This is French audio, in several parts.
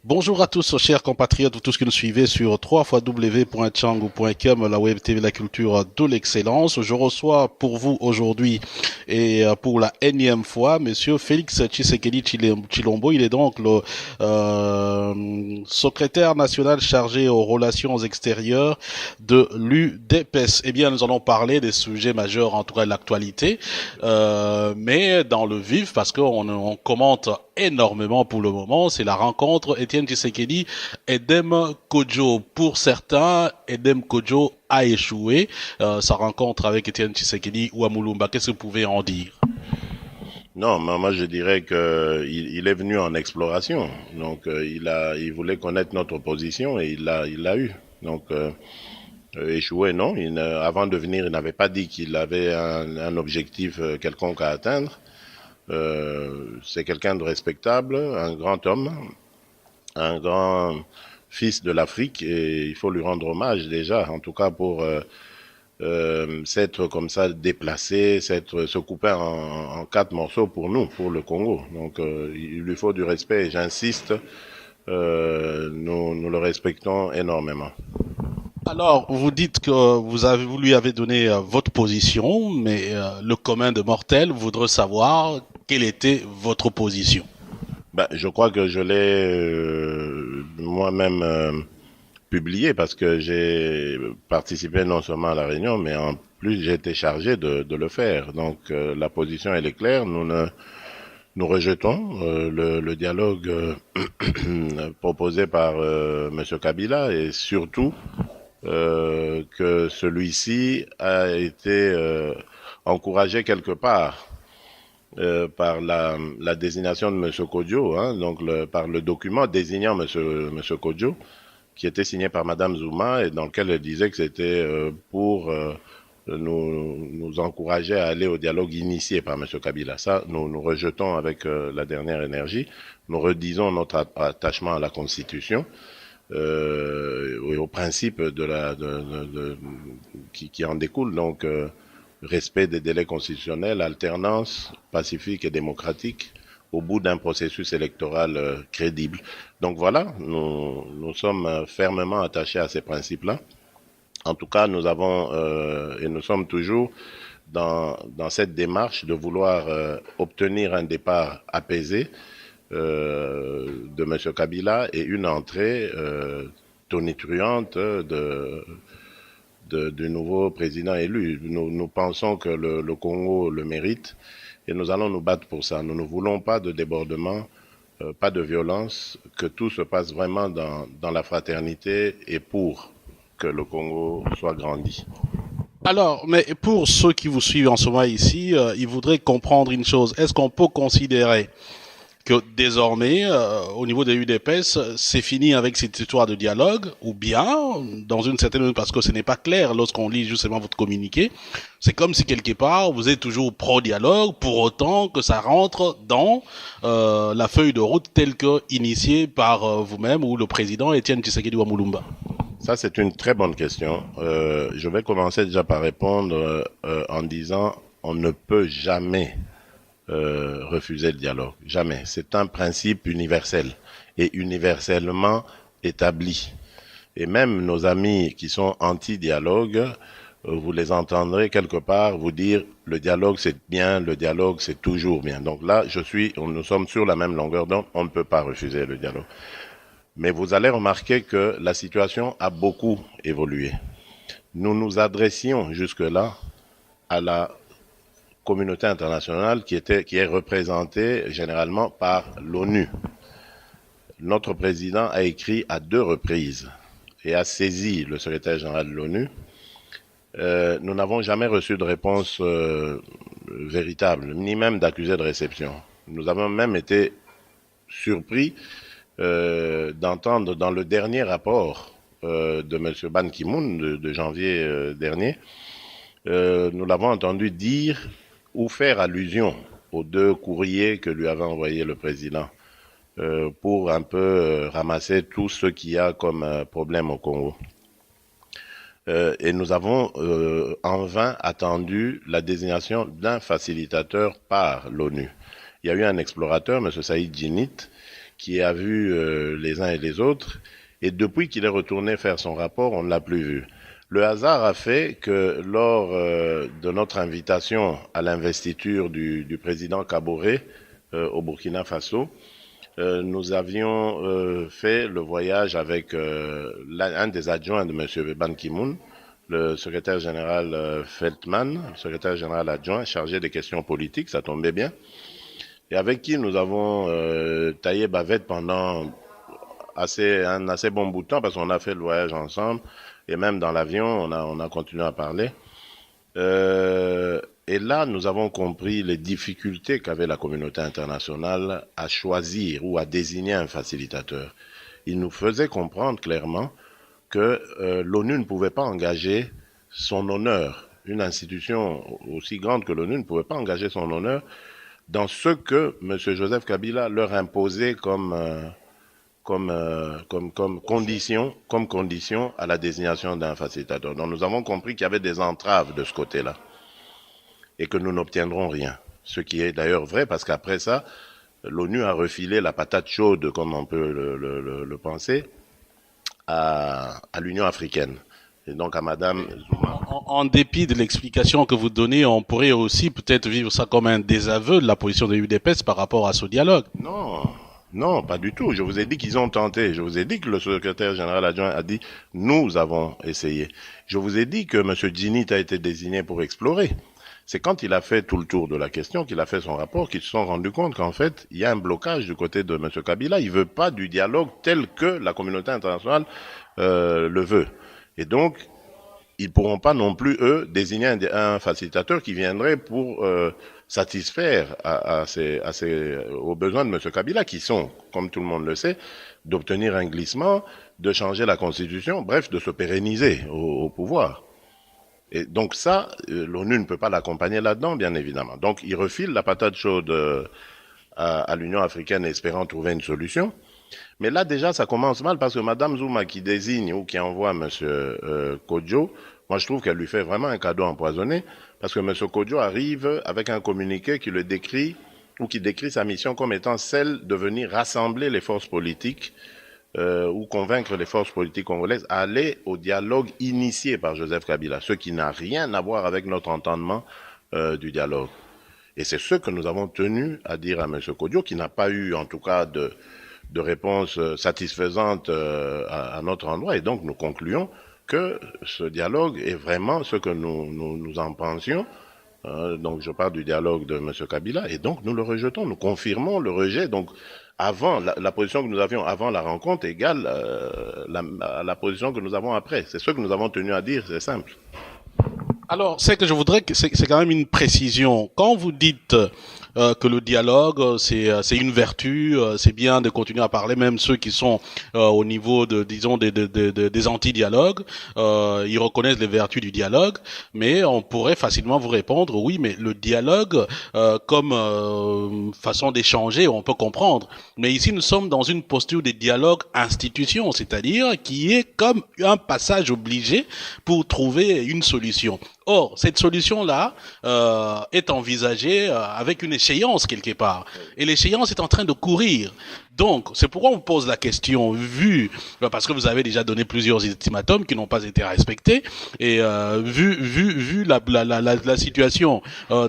Bonjour à tous, chers compatriotes, vous tous qui nous suivez sur www.tchangou.com, la web TV, la culture de l'excellence. Je reçois pour vous aujourd'hui et pour la énième fois, monsieur Félix Tshisekedi Chilombo. Il est donc le secrétaire national chargé aux relations extérieures de l'UDPS. Eh bien, nous allons parler des sujets majeurs, en tout cas de l'actualité, mais dans le vif, parce qu'on commente énormément pour le moment, c'est la rencontre Étienne Tshisekedi et Edem Kodjo. Pour certains, Edem Kodjo a échoué. Sa rencontre avec Étienne Tshisekedi ou Amulumba, qu'est-ce que vous pouvez en dire? Non, moi je dirais que il est venu en exploration. Donc il voulait connaître notre position et il l'a eu. Donc échoué, non. Avant de venir, il n'avait pas dit qu'il avait un objectif quelconque à atteindre. C'est quelqu'un de respectable, un grand homme, un grand fils de l'Afrique et il faut lui rendre hommage déjà, en tout cas pour s'être comme ça déplacé, se couper en quatre morceaux pour nous, pour le Congo. Donc il lui faut du respect et j'insiste, nous le respectons énormément. Alors, vous dites que vous lui avez donné votre position, mais le commun de mortels voudrait savoir quelle était votre position. Ben, je crois que je l'ai moi-même publié parce que j'ai participé non seulement à la réunion, mais en plus j'ai été chargé de le faire. Donc la position elle est claire. Nous rejetons le dialogue proposé par Monsieur Kabila et surtout que celui-ci a été encouragé quelque part par la désignation de Monsieur Kodjo, hein, donc par le document désignant Monsieur Kodjo, qui était signé par Madame Zuma et dans lequel elle disait que c'était pour nous encourager à aller au dialogue initié par Monsieur Kabila. Ça, nous rejetons avec la dernière énergie. Nous redisons notre attachement à la Constitution et aux principes qui en découlent. Donc, respect des délais constitutionnels, alternance pacifique et démocratique au bout d'un processus électoral crédible. Donc voilà, nous sommes fermement attachés à ces principes-là. En tout cas, nous avons et nous sommes toujours dans cette démarche de vouloir obtenir un départ apaisé de M. Kabila et une entrée tonitruante du nouveau président élu. Nous pensons que le Congo le mérite et nous allons nous battre pour ça. Nous ne voulons pas de débordement, pas de violence, que tout se passe vraiment dans la fraternité et pour que le Congo soit grandi. Alors, mais pour ceux qui vous suivent en ce moment ici, ils voudraient comprendre une chose. Est-ce qu'on peut considérer que désormais, au niveau des UDPS, c'est fini avec cette histoire de dialogue, ou bien, dans une certaine mesure, parce que ce n'est pas clair lorsqu'on lit justement votre communiqué, c'est comme si quelque part vous êtes toujours pro-dialogue, pour autant que ça rentre dans la feuille de route telle que initiée par vous-même ou le président Étienne Tshisekedi Wamulumba. Ça, c'est une très bonne question. Je vais commencer déjà par répondre en disant on ne peut jamais refuser le dialogue. Jamais. C'est un principe universel et universellement établi. Et même nos amis qui sont anti-dialogue, vous les entendrez quelque part vous dire le dialogue c'est bien, le dialogue c'est toujours bien. Donc là, nous sommes sur la même longueur d'onde, on ne peut pas refuser le dialogue. Mais vous allez remarquer que la situation a beaucoup évolué. Nous nous adressions jusque-là à la communauté internationale qui est représentée généralement par l'ONU. Notre président a écrit à 2 reprises et a saisi le secrétaire général de l'ONU. Nous n'avons jamais reçu de réponse véritable, ni même d'accusé de réception. Nous avons même été surpris d'entendre dans le dernier rapport de M. Ban Ki-moon de janvier dernier, nous l'avons entendu dire ou faire allusion aux 2 courriers que lui avait envoyés le président pour un peu ramasser tout ce qu'il y a comme problème au Congo. Et nous avons en vain attendu la désignation d'un facilitateur par l'ONU. Il y a eu un explorateur, M. Saïd Djinit, qui a vu les uns et les autres. Et depuis qu'il est retourné faire son rapport, on ne l'a plus vu. Le hasard a fait que lors de notre invitation à l'investiture du président Kaboré au Burkina Faso, nous avions fait le voyage avec un des adjoints de M. Ban Ki-moon, le secrétaire général Feldman, secrétaire général adjoint chargé des questions politiques, ça tombait bien, et avec qui nous avons taillé bavette pendant un assez bon bout de temps, parce qu'on a fait le voyage ensemble, et même dans l'avion, on a continué à parler. Et là, nous avons compris les difficultés qu'avait la communauté internationale à choisir ou à désigner un facilitateur. Il nous faisait comprendre clairement que l'ONU ne pouvait pas engager son honneur. Une institution aussi grande que l'ONU ne pouvait pas engager son honneur dans ce que M. Joseph Kabila leur imposait comme condition à la désignation d'un facilitateur. Donc nous avons compris qu'il y avait des entraves de ce côté-là et que nous n'obtiendrons rien. Ce qui est d'ailleurs vrai parce qu'après ça, l'ONU a refilé la patate chaude, comme on peut le penser, à l'Union africaine. Et donc à Madame Zuma. En dépit de l'explication que vous donnez, on pourrait aussi peut-être vivre ça comme un désaveu de la position de l'UDPS par rapport à ce dialogue. Non, pas du tout. Je vous ai dit qu'ils ont tenté. Je vous ai dit que le secrétaire général adjoint a dit « nous avons essayé ». Je vous ai dit que M. Djinit a été désigné pour explorer. C'est quand il a fait tout le tour de la question, qu'il a fait son rapport, qu'ils se sont rendus compte qu'en fait, il y a un blocage du côté de M. Kabila. Il veut pas du dialogue tel que la communauté internationale le veut. Et donc, ils pourront pas non plus, eux, désigner un facilitateur qui viendrait pour satisfaire aux besoins de M. Kabila, qui sont, comme tout le monde le sait, d'obtenir un glissement, de changer la Constitution, bref, de se pérenniser au pouvoir. Et donc ça, l'ONU ne peut pas l'accompagner là-dedans, bien évidemment. Donc il refile la patate chaude à l'Union africaine espérant trouver une solution. Mais là déjà, ça commence mal parce que Madame Zuma qui désigne ou qui envoie M. Kodjo, moi je trouve qu'elle lui fait vraiment un cadeau empoisonné parce que M. Kodjo arrive avec un communiqué qui le décrit ou qui décrit sa mission comme étant celle de venir rassembler les forces politiques ou convaincre les forces politiques congolaises à aller au dialogue initié par Joseph Kabila, ce qui n'a rien à voir avec notre entendement du dialogue. Et c'est ce que nous avons tenu à dire à M. Kodjo, qui n'a pas eu en tout cas de réponse satisfaisante à notre endroit. Et donc nous concluons que ce dialogue est vraiment ce que nous en pensions. Donc je parle du dialogue de M. Kabila et donc nous le rejetons, nous confirmons le rejet. Donc avant la position que nous avions avant la rencontre égale la position que nous avons après. C'est ce que nous avons tenu à dire, c'est simple. Alors, c'est que je voudrais que c'est quand même une précision. Quand vous dites que le dialogue c'est une vertu, c'est bien de continuer à parler, même ceux qui sont au niveau de disons des anti-dialogues, ils reconnaissent les vertus du dialogue, mais on pourrait facilement vous répondre oui, mais le dialogue comme façon d'échanger, on peut comprendre. Mais ici nous sommes dans une posture de dialogue institution, c'est-à-dire qui est comme un passage obligé pour trouver une solution. Or, cette solution-là est envisagée avec une échéance quelque part. Et l'échéance est en train de courir. Donc, c'est pourquoi on pose la question, parce que vous avez déjà donné plusieurs ultimatums qui n'ont pas été respectés, et vu la situation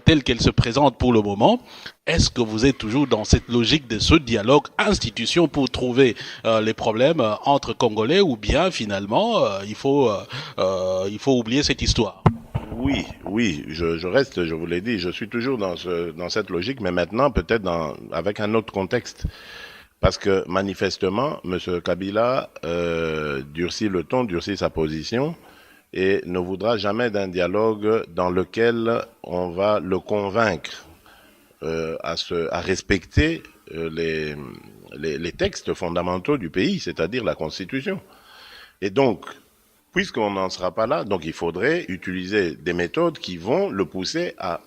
telle qu'elle se présente pour le moment, est-ce que vous êtes toujours dans cette logique de ce dialogue institution pour trouver les problèmes entre Congolais, ou bien finalement il faut oublier cette histoire? Oui, je reste, je vous l'ai dit, je suis toujours dans cette logique, mais maintenant peut-être avec un autre contexte. Parce que manifestement, M. Kabila durcit le ton, durcit sa position et ne voudra jamais d'un dialogue dans lequel on va le convaincre à respecter les textes fondamentaux du pays, c'est-à-dire la Constitution. Et donc, puisqu'on n'en sera pas là, donc il faudrait utiliser des méthodes qui vont le pousser à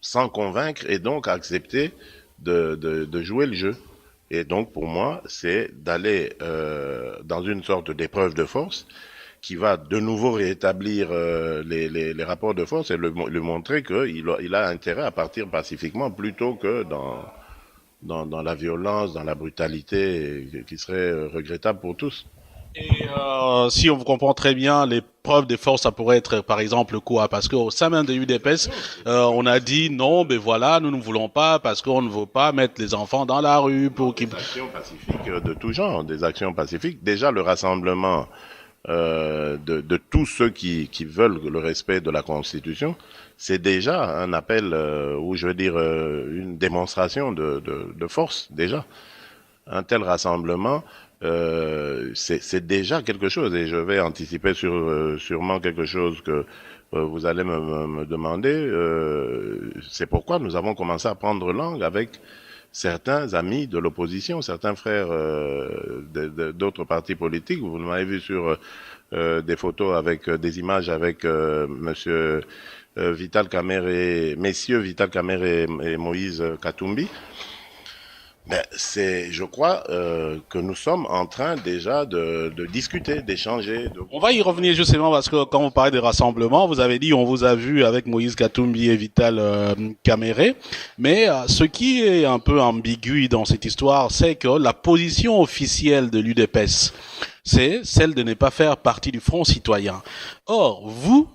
s'en convaincre et donc à accepter de jouer le jeu. Et donc pour moi, c'est d'aller dans une sorte d'épreuve de force qui va de nouveau rétablir les rapports de force et lui montrer qu'il a intérêt à partir pacifiquement plutôt que dans la violence, dans la brutalité, et qui serait regrettable pour tous. Et si on vous comprend très bien, les preuves de force, ça pourrait être par exemple quoi? Parce qu'au sein même de l'UDPS, on a dit non, ben voilà, nous ne voulons pas parce qu'on ne veut pas mettre les enfants dans la rue pour qu'ils... Des actions pacifiques de tout genre, des actions pacifiques. Déjà, le rassemblement de tous ceux qui veulent le respect de la Constitution, c'est déjà un appel, ou je veux dire une démonstration de force, déjà. Un tel rassemblement, c'est déjà quelque chose, et je vais anticiper sur sûrement quelque chose que vous allez me demander. C'est pourquoi nous avons commencé à prendre langue avec certains amis de l'opposition, certains frères d'autres partis politiques. Vous m'avez vu sur des photos avec des images avec Monsieur Vital Kamerhe, messieurs Vital Kamerhe et Moïse Katumbi. Ben, je crois que nous sommes en train déjà de discuter, d'échanger. On va y revenir justement parce que quand vous parlez des rassemblements, vous avez dit on vous a vu avec Moïse Katumbi et Vital Kamerhe, mais ce qui est un peu ambigu dans cette histoire, c'est que la position officielle de l'UDPS, c'est celle de ne pas faire partie du Front citoyen. Or, vous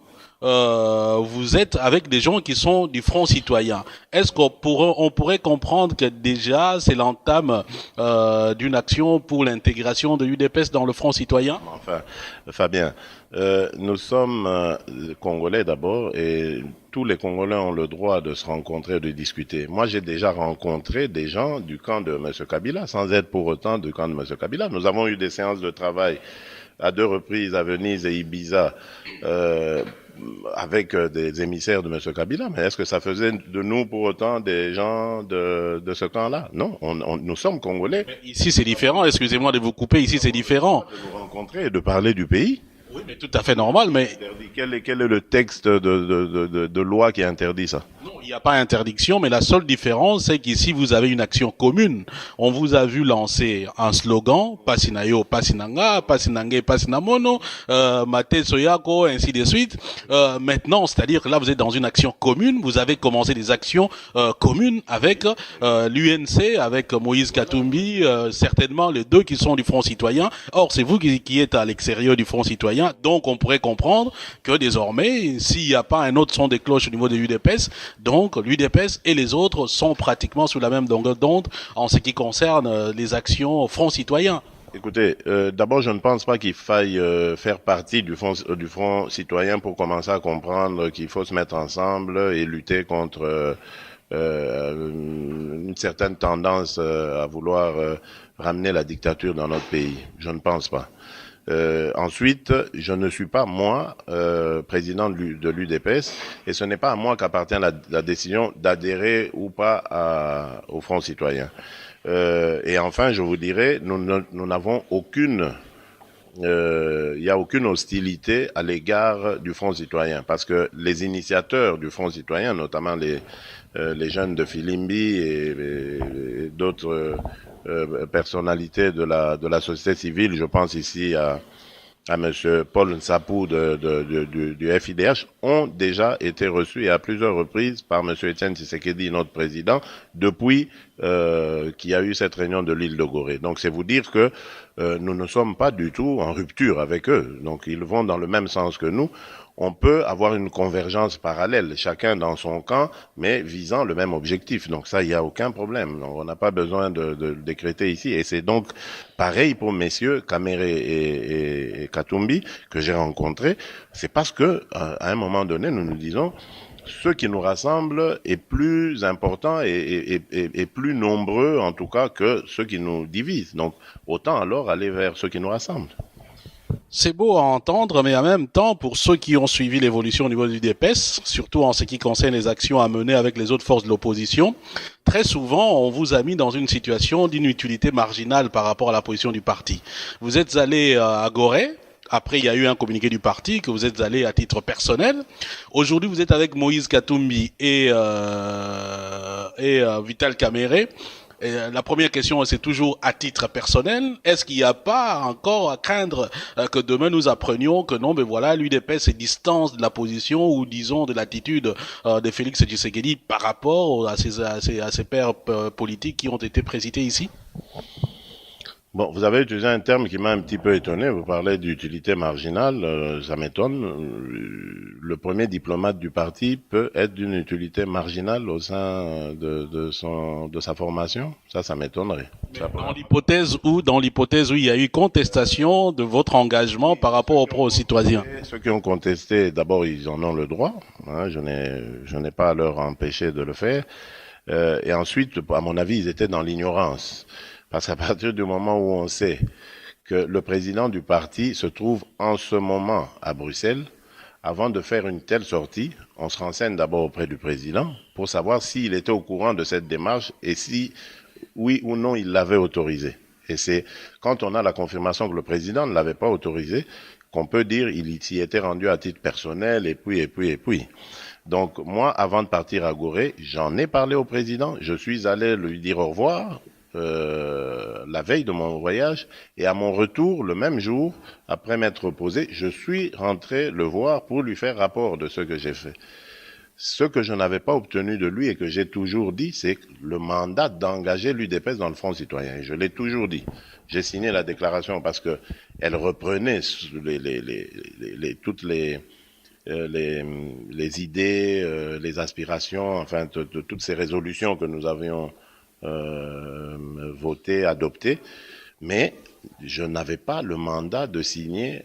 êtes avec des gens qui sont du Front citoyen. Est-ce on pourrait comprendre que déjà c'est l'entame d'une action pour l'intégration de l'UDPS dans le Front citoyen? Enfin, Fabien, nous sommes Congolais d'abord, et tous les Congolais ont le droit de se rencontrer, de discuter. Moi, j'ai déjà rencontré des gens du camp de M. Kabila, sans être pour autant du camp de M. Kabila. Nous avons eu des séances de travail à 2 reprises à Venise et Ibiza, avec des émissaires de M. Kabila, mais est-ce que ça faisait de nous pour autant des gens de ce camp-là? Non, nous sommes Congolais. Mais ici c'est différent, excusez-moi de vous couper, ici c'est différent. De nous rencontrer et de parler du pays. Oui, mais tout à fait normal, mais... Quel est le texte de loi qui interdit ça? Non, il n'y a pas interdiction, mais la seule différence, c'est qu'ici, vous avez une action commune. On vous a vu lancer un slogan, Pasinayo, Pasinanga, Pasinange, Pasinamono, Mate Soyako, ainsi de suite. Maintenant, c'est-à-dire que là, vous êtes dans une action commune, vous avez commencé des actions communes avec l'UNC, avec Moïse Katumbi, certainement les deux qui sont du Front citoyen. Or, c'est vous qui êtes à l'extérieur du Front citoyen, donc on pourrait comprendre que désormais, s'il n'y a pas un autre son de cloche au niveau de l'UDPS, donc l'UDPS et les autres sont pratiquement sous la même longueur d'onde en ce qui concerne les actions Front citoyen. Écoutez, d'abord, je ne pense pas qu'il faille faire partie du front citoyen pour commencer à comprendre qu'il faut se mettre ensemble et lutter contre une certaine tendance à vouloir ramener la dictature dans notre pays. Je ne pense pas. Ensuite, je ne suis pas, moi, président de l'UDPS, et ce n'est pas à moi qu'appartient la décision d'adhérer ou pas au Front citoyen. Et enfin, je vous dirais, nous n'avons aucune... il n'y a aucune hostilité à l'égard du Front citoyen, parce que les initiateurs du Front citoyen, notamment les jeunes de Filimbi et d'autres personnalités de la société civile, je pense ici à Monsieur Paul Nsapou du FIDH, ont déjà été reçus et à plusieurs reprises par Monsieur Etienne Tshisekedi, notre président, depuis qu'il y a eu cette réunion de l'île de Gorée. Donc c'est vous dire que nous ne sommes pas du tout en rupture avec eux. Donc ils vont dans le même sens que nous. On peut avoir une convergence parallèle, chacun dans son camp, mais visant le même objectif. Donc ça, il n'y a aucun problème. Donc, on n'a pas besoin de le décréter ici. Et c'est donc pareil pour messieurs Kamerhe et Katumbi que j'ai rencontrés. C'est parce que à un moment donné, nous nous disons, ce qui nous rassemble est plus important et plus nombreux, en tout cas, que ce qui nous divise. Donc autant alors aller vers ce qui nous rassemble. C'est beau à entendre, mais en même temps, pour ceux qui ont suivi l'évolution au niveau du DPS, surtout en ce qui concerne les actions à mener avec les autres forces de l'opposition, très souvent, on vous a mis dans une situation d'inutilité marginale par rapport à la position du parti. Vous êtes allé à Gorée. Après, il y a eu un communiqué du parti que vous êtes allé à titre personnel. Aujourd'hui, vous êtes avec Moïse Katumbi et Vital Kamerhe. La première question, c'est toujours à titre personnel. Est-ce qu'il n'y a pas encore à craindre que demain nous apprenions que non, mais voilà, l'UDPS se distance de la position ou disons de l'attitude de Félix Tshisekedi par rapport à ses pairs politiques qui ont été précités ici? Bon, vous avez utilisé un terme qui m'a un petit peu étonné. Vous parlez d'utilité marginale, ça m'étonne. Le premier diplomate du parti peut être d'une utilité marginale au sein de sa formation. Ça m'étonnerait. Dans l'hypothèse où il y a eu contestation de votre engagement par rapport aux citoyens. Ceux qui ont contesté, d'abord, ils en ont le droit. Hein, je n'ai pas à leur empêcher de le faire. Et ensuite, à mon avis, ils étaient dans l'ignorance. Parce qu'à partir du moment où on sait que le président du parti se trouve en ce moment à Bruxelles, avant de faire une telle sortie, on se renseigne d'abord auprès du président pour savoir s'il était au courant de cette démarche et si, oui ou non, il l'avait autorisé. Et c'est quand on a la confirmation que le président ne l'avait pas autorisé qu'on peut dire il s'y était rendu à titre personnel et puis. Donc moi, avant de partir à Gorée, j'en ai parlé au président, je suis allé lui dire au revoir, la veille de mon voyage, et à mon retour, le même jour, après m'être reposé, je suis rentré le voir pour lui faire rapport de ce que j'ai fait. Ce que je n'avais pas obtenu de lui et que j'ai toujours dit, c'est le mandat d'engager l'UDPS dans le Front citoyen. Et je l'ai toujours dit. J'ai signé la déclaration parce que elle reprenait toutes les idées, les aspirations, enfin de toutes ces résolutions que nous avions voté, adopté, mais je n'avais pas le mandat de signer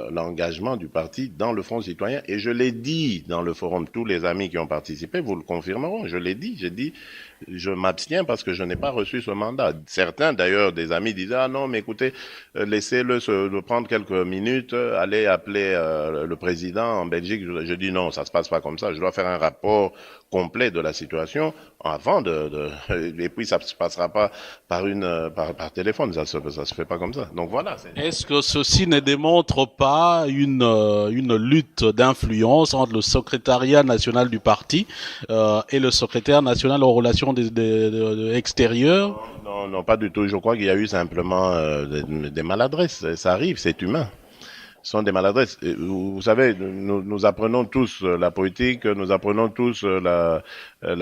l'engagement du parti dans le Front citoyen. Et je l'ai dit dans le forum, tous les amis qui ont participé vous le confirmeront, je l'ai dit, j'ai dit, je m'abstiens parce que je n'ai pas reçu ce mandat. Certains d'ailleurs, des amis disaient, ah non, mais écoutez, laissez-le prendre quelques minutes, allez appeler le président en Belgique. Je dis non, ça se passe pas comme ça, je dois faire un rapport complet de la situation avant et puis ça se passera pas par téléphone, ça se fait pas comme ça. Donc voilà. Est-ce que ceci ne démontre pas une lutte d'influence entre le secrétariat national du parti et le secrétaire national aux relations extérieures? Non, pas du tout. Je crois qu'il y a eu simplement des maladresses. Ça arrive, c'est humain. Ce sont des maladresses. Vous savez, nous apprenons tous la politique, nous apprenons tous la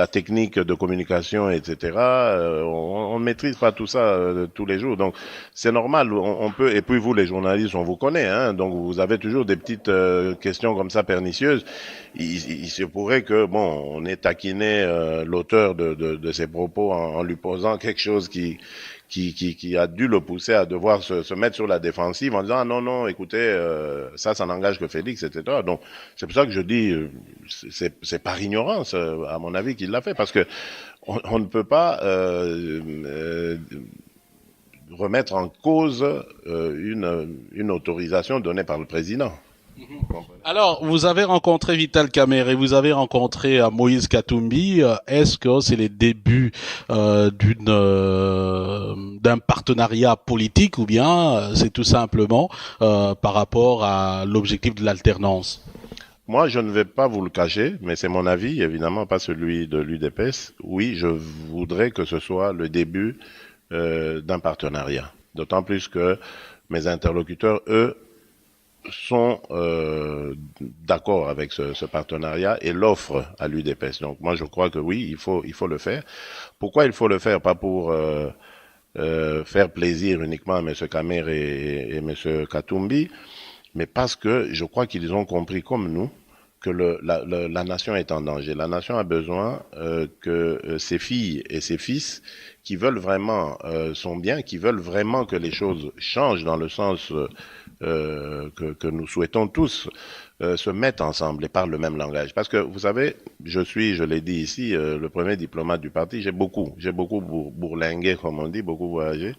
technique de communication, etc. On ne maîtrise pas tout ça tous les jours. Donc, c'est normal. On peut. Et puis vous, les journalistes, on vous connaît. Hein, donc, vous avez toujours des petites questions comme ça pernicieuses. Il se pourrait que, bon, on ait taquiné l'auteur de ces propos en lui posant quelque chose qui a dû le pousser à devoir se mettre sur la défensive en disant ah non écoutez ça n'engage que Félix, etc. Donc c'est pour ça que je dis c'est par ignorance à mon avis qu'il l'a fait, parce que on ne peut pas remettre en cause une autorisation donnée par le président. Alors, vous avez rencontré Vital Kamerhe, vous avez rencontré Moïse Katumbi. Est-ce que c'est les débuts d'un partenariat politique ou bien c'est tout simplement par rapport à l'objectif de l'alternance? Moi, je ne vais pas vous le cacher, mais c'est mon avis, évidemment pas celui de l'UDPS. Oui, je voudrais que ce soit le début d'un partenariat. D'autant plus que mes interlocuteurs, eux, sont d'accord avec ce partenariat et l'offre à l'UDPS. Donc moi je crois que oui, il faut le faire. Pourquoi il faut le faire? Pas pour faire plaisir uniquement à M. Kamerhe et M. Katumbi, mais parce que je crois qu'ils ont compris comme nous que la nation est en danger. La nation a besoin que ses filles et ses fils qui veulent vraiment son bien, qui veulent vraiment que les choses changent dans le sens que nous souhaitons tous, se mettent ensemble et parlent le même langage. Parce que vous savez, je l'ai dit ici, le premier diplomate du parti, j'ai beaucoup bourlingué, comme on dit, beaucoup voyagé.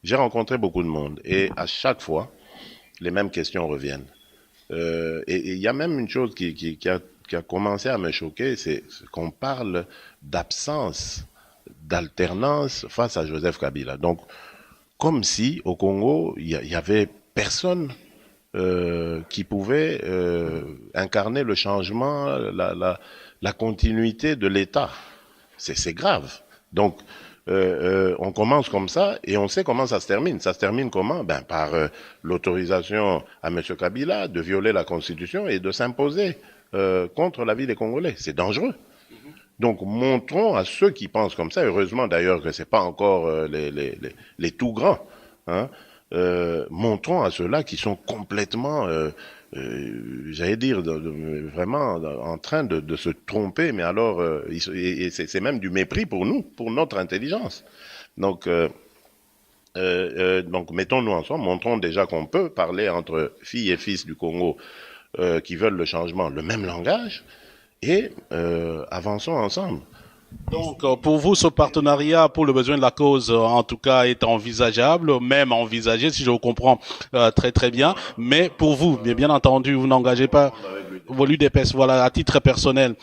J'ai rencontré beaucoup de monde et à chaque fois, les mêmes questions reviennent. Et il y a même une chose qui a commencé à me choquer, c'est qu'on parle d'absence d'alternance face à Joseph Kabila. Donc, comme si au Congo, il y avait personne qui pouvait incarner le changement, la continuité de l'État. C'est grave. Donc, on commence comme ça et on sait comment ça se termine. Ça se termine comment? Ben par l'autorisation à M. Kabila de violer la Constitution et de s'imposer contre la vie des Congolais. C'est dangereux. Donc montrons à ceux qui pensent comme ça, heureusement d'ailleurs que c'est pas encore les tout grands, hein, montrons à ceux-là qui sont complètement, j'allais dire, vraiment en train de se tromper, mais alors et c'est même du mépris pour nous, pour notre intelligence. Donc mettons-nous ensemble, montrons déjà qu'on peut parler entre filles et fils du Congo qui veulent le changement, le même langage, et avançons ensemble. Donc, pour vous, ce partenariat pour le besoin de la cause, en tout cas, est envisageable, même envisagé, si je vous comprends très très bien. Mais pour vous, bien entendu, vous n'engagez pas vos l'UDPS, voilà, à titre personnel.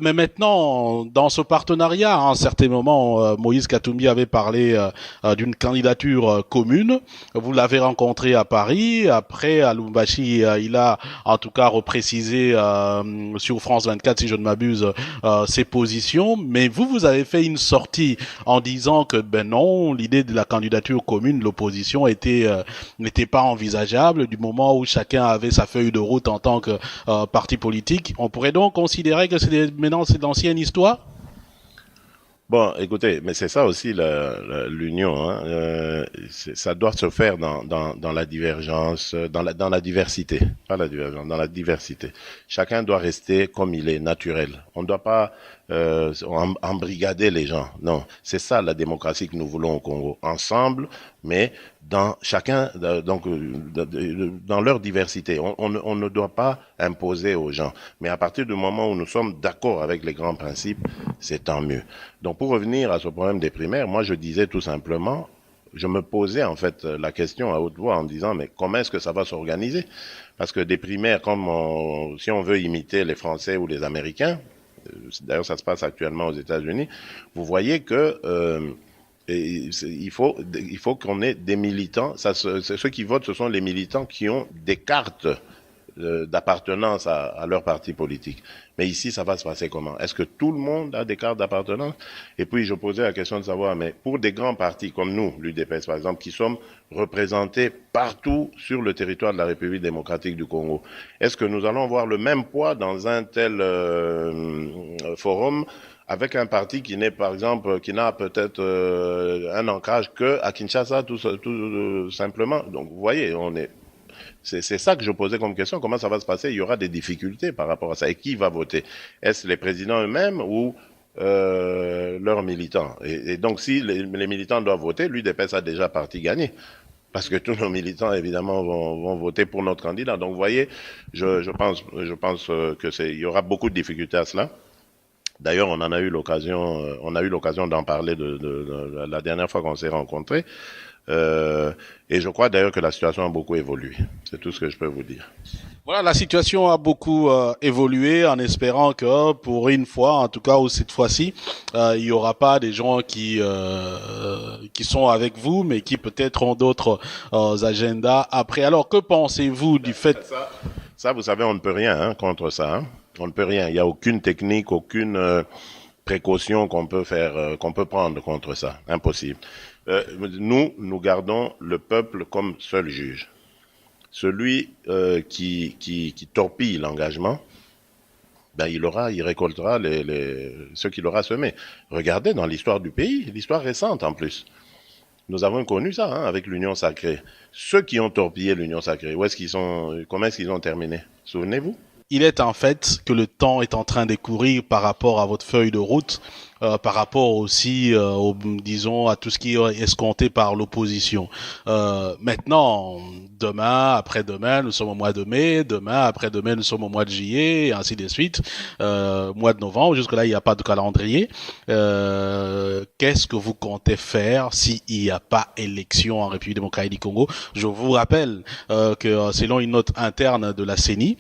Mais maintenant, dans ce partenariat, à un certain moment, Moïse Katumbi avait parlé d'une candidature commune. Vous l'avez rencontré à Paris. Après, à Lubumbashi, il a en tout cas reprécisé sur France 24, si je ne m'abuse, ses positions. Mais vous avez fait une sortie en disant que ben non, l'idée de la candidature commune de l'opposition n'était pas envisageable du moment où chacun avait sa feuille de route en tant que parti politique. On pourrait donc considérer que maintenant c'est l'ancienne histoire? Bon, écoutez, mais c'est ça aussi l'union. Hein. Ça doit se faire dans la divergence, dans la diversité, pas la divergence, dans la diversité. Chacun doit rester comme il est, naturel. On ne doit pas embrigader les gens. Non, c'est ça la démocratie que nous voulons au Congo. Ensemble, mais dans chacun, dans leur diversité. On ne doit pas imposer aux gens. Mais à partir du moment où nous sommes d'accord avec les grands principes, c'est tant mieux. Donc pour revenir à ce problème des primaires, moi je disais tout simplement, je me posais en fait la question à haute voix en disant mais comment est-ce que ça va s'organiser? Parce que des primaires, si on veut imiter les Français ou les Américains, d'ailleurs ça se passe actuellement aux États-Unis, vous voyez que il faut qu'on ait des militants. Ceux qui votent, ce sont les militants qui ont des cartes d'appartenance à leur parti politique. Mais ici, ça va se passer comment? Est-ce que tout le monde a des cartes d'appartenance? Et puis, je posais la question de savoir, mais pour des grands partis comme nous, l'UDPS par exemple, qui sommes représentés partout sur le territoire de la République démocratique du Congo, est-ce que nous allons voir le même poids dans un tel forum avec un parti qui n'est, par exemple, qui n'a peut-être un ancrage que à Kinshasa, tout simplement. Donc, vous voyez, c'est ça que je posais comme question. Comment ça va se passer? Il y aura des difficultés par rapport à ça. Et qui va voter? Est-ce les présidents eux-mêmes ou leurs militants? Et donc, si les militants doivent voter, l'UDPS a déjà parti gagné. Parce que tous nos militants, évidemment, vont voter pour notre candidat. Donc, vous voyez, je pense il y aura beaucoup de difficultés à cela. D'ailleurs, on a eu l'occasion d'en parler de la dernière fois qu'on s'est rencontrés. Et je crois d'ailleurs que la situation a beaucoup évolué. C'est tout ce que je peux vous dire. Voilà, la situation a beaucoup évolué en espérant que pour une fois, en tout cas ou cette fois-ci, il y aura pas des gens qui sont avec vous, mais qui peut-être ont d'autres agendas après. Alors, que pensez-vous du fait... Ça, vous savez, on ne peut rien contre ça. Hein. On ne peut rien. Il n'y a aucune technique, aucune précaution qu'on peut faire, qu'on peut prendre contre ça. Impossible. Nous gardons le peuple comme seul juge. Celui qui torpille l'engagement, ben il récoltera ce qu'il aura semé. Regardez dans l'histoire du pays, l'histoire récente en plus. Nous avons connu ça avec l'Union sacrée. Ceux qui ont torpillé l'Union sacrée, comment est-ce qu'ils ont terminé? Souvenez-vous? Il est en fait que le temps est en train de courir par rapport à votre feuille de route, par rapport aussi, disons, à tout ce qui est escompté par l'opposition. Maintenant, demain, après-demain, nous sommes au mois de mai, demain, après-demain, nous sommes au mois de juillet, et ainsi de suite, mois de novembre, jusque-là, il n'y a pas de calendrier. Qu'est-ce que vous comptez faire s'il n'y a pas élection en République démocratique du Congo? Je vous rappelle que selon une note interne de la CENI,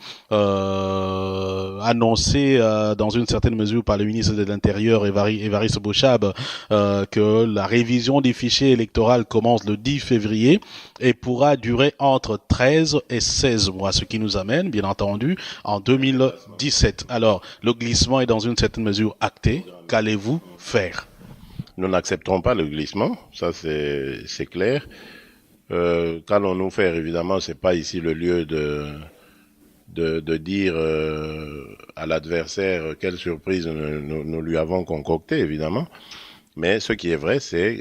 annoncé dans une certaine mesure par le ministre de l'Intérieur Évariste Bochab, que la révision des fichiers électoraux commence le 10 février et pourra durer entre 13 et 16 mois, ce qui nous amène, bien entendu, en 2017. Alors, le glissement est dans une certaine mesure acté. Qu'allez-vous faire? Nous n'accepterons pas le glissement, ça c'est clair. Qu'allons-nous faire? Évidemment, c'est pas ici le lieu de dire à l'adversaire quelle surprise nous lui avons concoctée, évidemment. Mais ce qui est vrai, c'est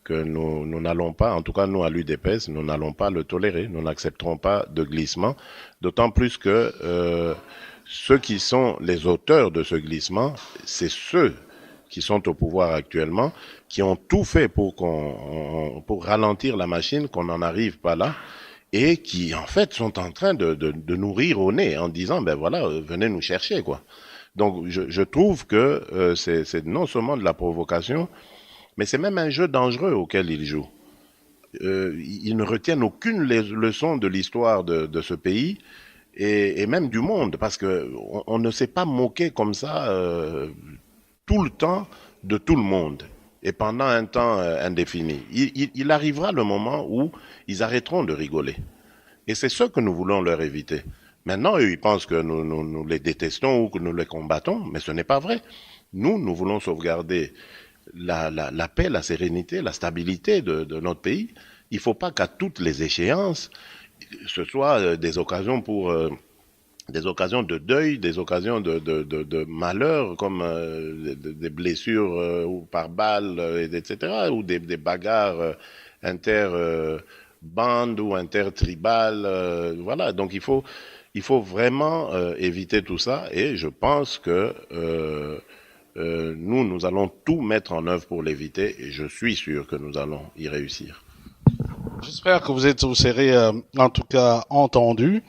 que nous n'allons pas, en tout cas nous à l'UDPS, nous n'allons pas le tolérer. Nous n'accepterons pas de glissement, d'autant plus que ceux qui sont les auteurs de ce glissement, c'est ceux qui sont au pouvoir actuellement, qui ont tout fait pour ralentir la machine, qu'on n'en arrive pas là, et qui en fait sont en train de nous rire au nez en disant ben voilà, venez nous chercher quoi. Donc je trouve que c'est non seulement de la provocation, mais c'est même un jeu dangereux auquel ils jouent. Ils ne retiennent aucune leçon de l'histoire de ce pays et même du monde, parce que on ne s'est pas moqué comme ça tout le temps de tout le monde et pendant un temps indéfini. Il arrivera le moment où ils arrêteront de rigoler. Et c'est ce que nous voulons leur éviter. Maintenant, eux, ils pensent que nous les détestons ou que nous les combattons, mais ce n'est pas vrai. Nous voulons sauvegarder la paix, la sérénité, la stabilité de notre pays. Il ne faut pas qu'à toutes les échéances, ce soit des occasions pour des occasions de deuil, des occasions de malheur, comme des blessures ou par balle, etc., ou des bagarres inter-bandes ou intertribales. Voilà, donc il faut vraiment éviter tout ça, et je pense que nous allons tout mettre en œuvre pour l'éviter, et je suis sûr que nous allons y réussir. J'espère que vous serez en tout cas entendu.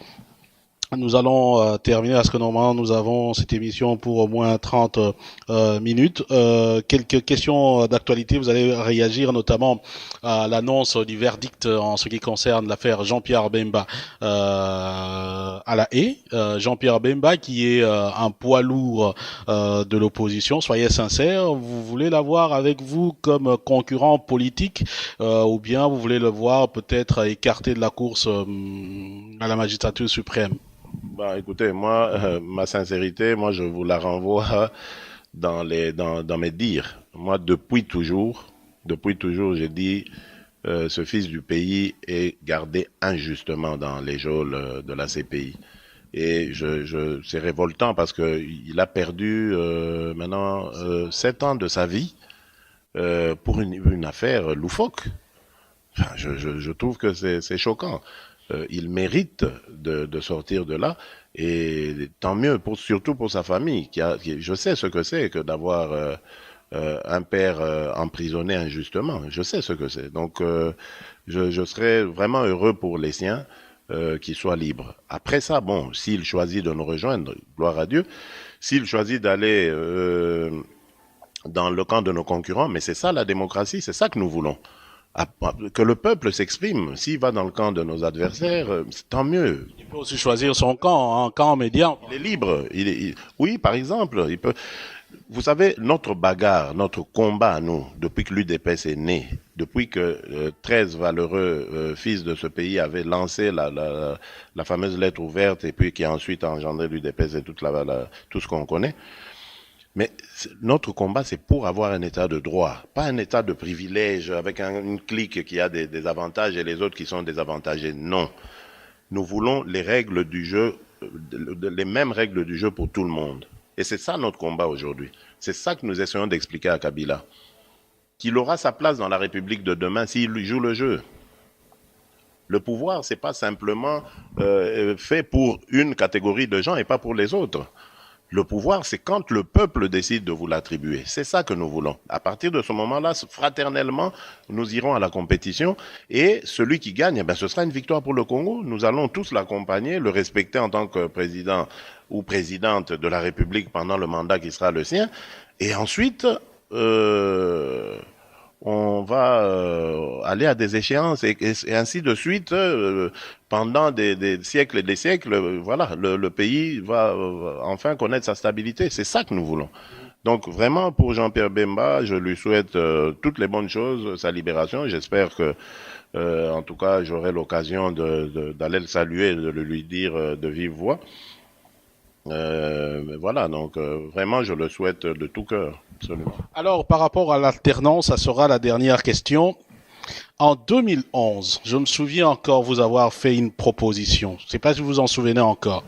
Nous allons terminer parce que normalement nous avons cette émission pour au moins 30 minutes. Quelques questions d'actualité. Vous allez réagir notamment à l'annonce du verdict en ce qui concerne l'affaire Jean-Pierre Bemba à La Haye. Jean-Pierre Bemba qui est un poids lourd de l'opposition. Soyez sincères, vous voulez l'avoir avec vous comme concurrent politique ou bien vous voulez le voir peut-être écarté de la course à la magistrature suprême? Bah, écoutez, moi, ma sincérité, moi, je vous la renvoie dans mes dires. Moi, depuis toujours, j'ai dit, ce fils du pays est gardé injustement dans les geôles de la CPI. Et c'est révoltant parce que il a perdu maintenant 7 ans de sa vie pour une affaire loufoque. Enfin, je trouve que c'est choquant. Il mérite de sortir de là, et tant mieux, surtout pour sa famille. Je sais ce que c'est que d'avoir un père emprisonné injustement. Je sais ce que c'est. Donc, je serais vraiment heureux pour les siens qu'il soit libre. Après ça, bon, s'il choisit de nous rejoindre, gloire à Dieu. S'il choisit d'aller dans le camp de nos concurrents, mais c'est ça la démocratie, c'est ça que nous voulons. Que le peuple s'exprime. S'il va dans le camp de nos adversaires, tant mieux. Il peut aussi choisir son camp, un camp médian. Il est libre. Oui, par exemple, il peut. Vous savez, notre bagarre, notre combat, nous, depuis que l'UDPS est né, depuis que 13 valeureux fils de ce pays avaient lancé la fameuse lettre ouverte, et puis qui a ensuite engendré l'UDPS et tout ce qu'on connaît. Mais notre combat, c'est pour avoir un état de droit, pas un état de privilège avec une clique qui a des avantages et les autres qui sont désavantagés. Non. Nous voulons les règles du jeu, les mêmes règles du jeu pour tout le monde. Et c'est ça notre combat aujourd'hui. C'est ça que nous essayons d'expliquer à Kabila. Qu'il aura sa place dans la République de demain s'il joue le jeu. Le pouvoir, c'est pas simplement fait pour une catégorie de gens et pas pour les autres. Le pouvoir, c'est quand le peuple décide de vous l'attribuer. C'est ça que nous voulons. À partir de ce moment-là, fraternellement, nous irons à la compétition, et celui qui gagne, eh ben, ce sera une victoire pour le Congo. Nous allons tous l'accompagner, le respecter en tant que président ou présidente de la République pendant le mandat qui sera le sien. Et ensuite, on va aller à des échéances et ainsi de suite pendant des siècles et des siècles. Voilà, le pays va enfin connaître sa stabilité. C'est ça que nous voulons. Donc vraiment, pour Jean-Pierre Bemba, je lui souhaite toutes les bonnes choses, sa libération. J'espère que, en tout cas, j'aurai l'occasion d'aller le saluer, de le lui dire de vive voix. Voilà, donc vraiment, je le souhaite de tout cœur. Absolument. Alors, par rapport à l'alternance, ça sera la dernière question. En 2011, je me souviens encore vous avoir fait une proposition. Je ne sais pas si vous vous en souvenez encore.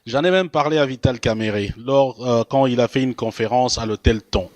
J'en ai même parlé à Vital Caméré quand il a fait une conférence à l'hôtel Ton.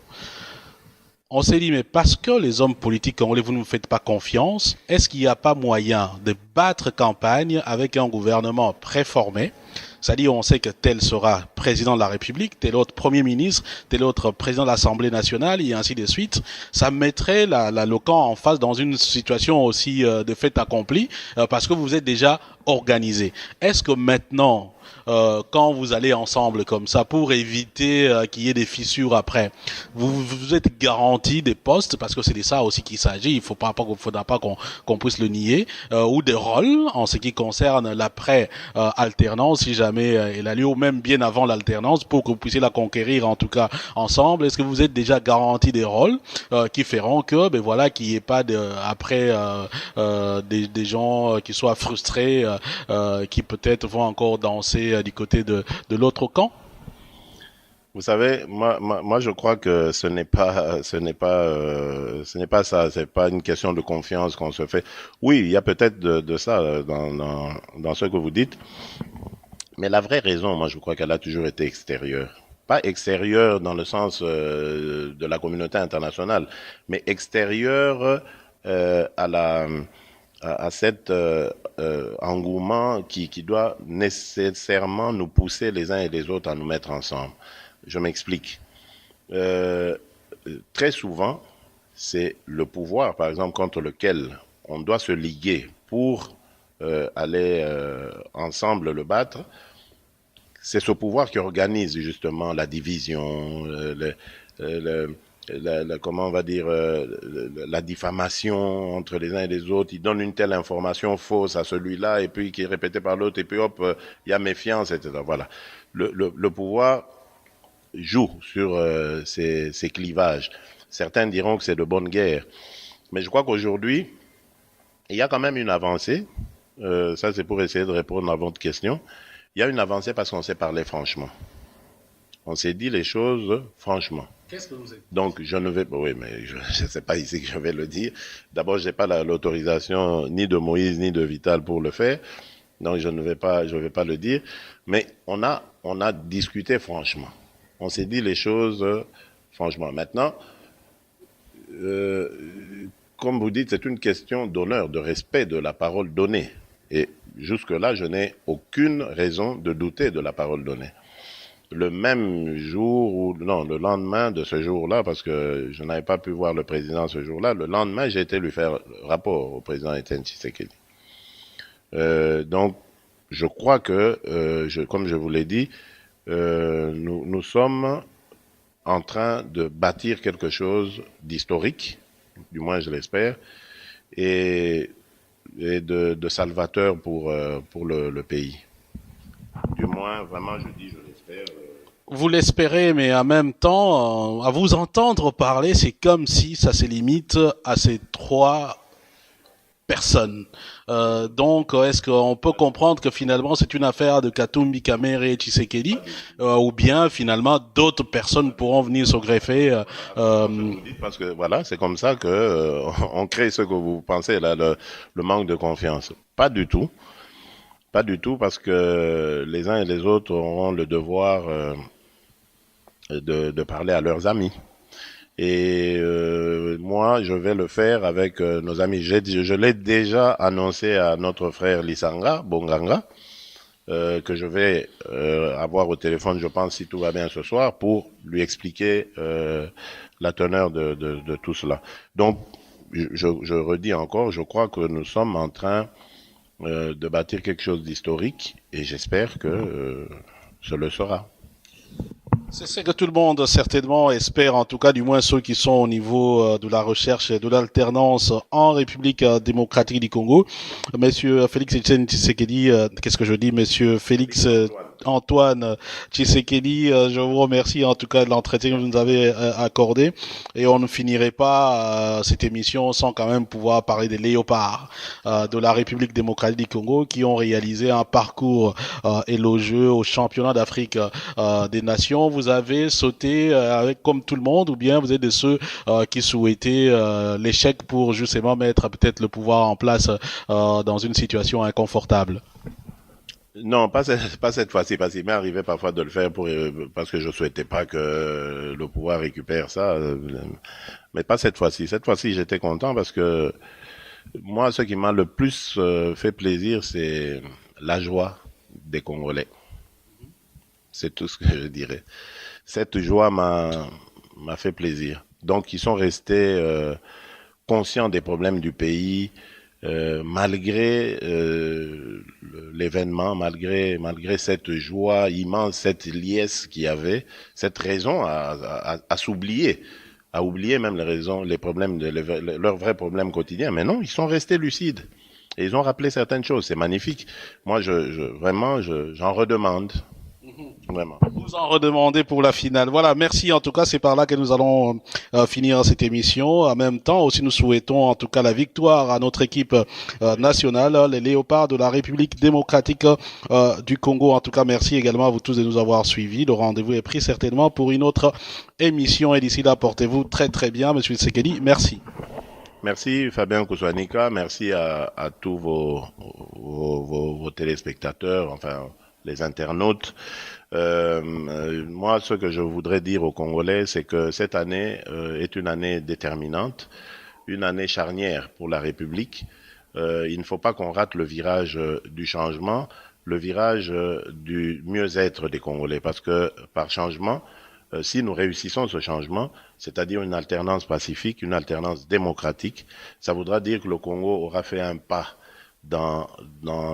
On s'est dit, mais parce que les hommes politiques congolais, vous ne nous faites pas confiance, est-ce qu'il n'y a pas moyen de battre campagne avec un gouvernement préformé? C'est-à-dire, on sait que tel sera président de la République, tel autre premier ministre, tel autre président de l'Assemblée nationale, et ainsi de suite. Ça mettrait le camp en face dans une situation aussi de fait accompli, parce que vous êtes déjà organisé. Est-ce que maintenant, quand vous allez ensemble comme ça, pour éviter qu'il y ait des fissures après, vous êtes garanti des postes, parce que c'est de ça aussi qu'il s'agit, il faudra pas qu'on puisse le nier, ou des rôles en ce qui concerne l'après alternance, si jamais elle a lieu, ou même bien avant l'alternance, pour que vous puissiez la conquérir en tout cas ensemble. Est-ce que vous êtes déjà garanti des rôles qui feront que, ben voilà, qu'il n'y ait pas des gens qui soient frustrés, qui peut-être vont encore danser du côté de l'autre camp? Vous savez, moi, je crois que ce n'est pas ça. C'est pas une question de confiance qu'on se fait. Oui, il y a peut-être de ça dans ce que vous dites, mais la vraie raison, moi, je crois qu'elle a toujours été extérieure. Pas extérieure dans le sens de la communauté internationale, mais extérieure à cet engouement qui doit nécessairement nous pousser les uns et les autres à nous mettre ensemble. Je m'explique. Euh, Très souvent, c'est le pouvoir, par exemple, contre lequel on doit se liguer pour aller ensemble le battre. C'est ce pouvoir qui organise justement la division, le, comment on va dire, la diffamation entre les uns et les autres. Il donne une telle information fausse à celui-là et puis qui est répétée par l'autre et puis hop, il y a méfiance, etc. Voilà. Le pouvoir joue sur ces clivages. Certains diront que c'est de bonne guerre. Mais je crois qu'aujourd'hui, il y a quand même une avancée. Ça, c'est pour essayer de répondre à votre question. Il y a une avancée parce qu'on s'est parlé franchement. On s'est dit les choses franchement. Qu'est-ce que vous êtes? Donc, je ne vais pas... Oui, mais je ne sais pas ici que je vais le dire. D'abord, je n'ai pas l'autorisation ni de Moïse ni de Vital pour le faire. Donc, je vais pas le dire. Mais on a discuté franchement. On s'est dit les choses franchement. Maintenant, comme vous dites, c'est une question d'honneur, de respect de la parole donnée. Et jusque-là, je n'ai aucune raison de douter de la parole donnée. Le même jour, non, le lendemain de ce jour-là, parce que je n'avais pas pu voir le président ce jour-là, le lendemain, j'ai été lui faire rapport au président Etienne Tshisekedi. Donc, je crois que, comme je vous l'ai dit, nous sommes en train de bâtir quelque chose d'historique, du moins je l'espère, et de salvateur pour le pays. Du moins, vraiment, je dis, je l'espère. Vous l'espérez, mais en même temps, à vous entendre parler, c'est comme si ça se limite à ces trois personnes. Donc, est-ce qu'on peut comprendre que finalement c'est une affaire de Katumbi, Kamere et Tshisekedi, ou bien finalement d'autres personnes pourront venir se greffer Parce que voilà, c'est comme ça que on crée ce que vous pensez là, le manque de confiance. Pas du tout. Pas du tout, parce que les uns et les autres auront le devoir de parler à leurs amis. Et moi, je vais le faire avec nos amis. Je l'ai déjà annoncé à notre frère Lisanga, Bonganga, que je vais avoir au téléphone, je pense, si tout va bien ce soir, pour lui expliquer la teneur de tout cela. Donc, je redis encore, je crois que nous sommes en train de bâtir quelque chose d'historique et j'espère que ce le sera. C'est ce que tout le monde certainement espère, en tout cas du moins ceux qui sont au niveau de la recherche et de l'alternance en République démocratique du Congo. Monsieur Félix Etienne Tshisekedi, qu'est-ce que je dis, Monsieur Félix Antoine Tshisekedi, je vous remercie en tout cas de l'entretien que vous nous avez accordé. Et on ne finirait pas cette émission sans quand même pouvoir parler des léopards de la République démocratique du Congo qui ont réalisé un parcours élogieux au championnat d'Afrique des nations. Vous avez sauté avec comme tout le monde ou bien vous êtes de ceux qui souhaitaient l'échec pour justement mettre peut-être le pouvoir en place dans une situation inconfortable? Non, pas cette fois-ci, parce qu'il m'est arrivé parfois de le faire parce que je souhaitais pas que le pouvoir récupère ça, mais pas cette fois-ci. Cette fois-ci, j'étais content parce que moi, ce qui m'a le plus fait plaisir, c'est la joie des Congolais. C'est tout ce que je dirais. Cette joie m'a fait plaisir. Donc, ils sont restés conscients des problèmes du pays, malgré l'événement, malgré cette joie immense, cette liesse qu'il y avait, cette raison à s'oublier, à oublier même les raisons, les problèmes, leurs vrais problèmes quotidiens. Mais non, ils sont restés lucides. Et ils ont rappelé certaines choses. C'est magnifique. Moi, vraiment, j'en redemande. Vraiment. Vous en redemandez pour la finale. Voilà, merci en tout cas, c'est par là que nous allons finir cette émission. En même temps, aussi nous souhaitons en tout cas la victoire à notre équipe nationale, les Léopards de la République démocratique du Congo. En tout cas, merci également à vous tous de nous avoir suivis. Le rendez-vous est pris certainement pour une autre émission et d'ici là, portez-vous très très bien, Monsieur Sekeli. Merci. Merci Fabien Kouswanika, merci à tous vos téléspectateurs, enfin les internautes. Moi, ce que je voudrais dire aux Congolais, c'est que cette année est une année déterminante, une année charnière pour la République. Il ne faut pas qu'on rate le virage du changement, le virage du mieux-être des Congolais, parce que par changement, si nous réussissons ce changement, c'est-à-dire une alternance pacifique, une alternance démocratique, ça voudra dire que le Congo aura fait un pas dans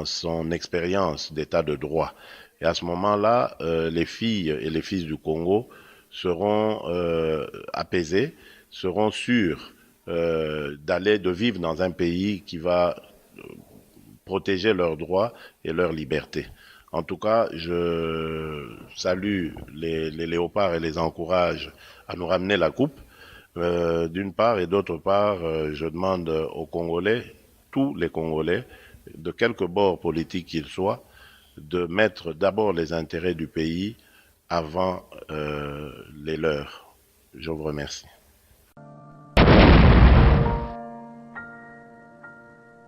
son expérience d'état de droit. Et à ce moment-là, les filles et les fils du Congo seront apaisés, seront sûrs de vivre dans un pays qui va protéger leurs droits et leurs libertés. En tout cas, je salue les léopards et les encourage à nous ramener la coupe, d'une part, et d'autre part, je demande aux Congolais, tous les Congolais, de quelque bord politique qu'ils soient, de mettre d'abord les intérêts du pays avant les leurs. Je vous remercie.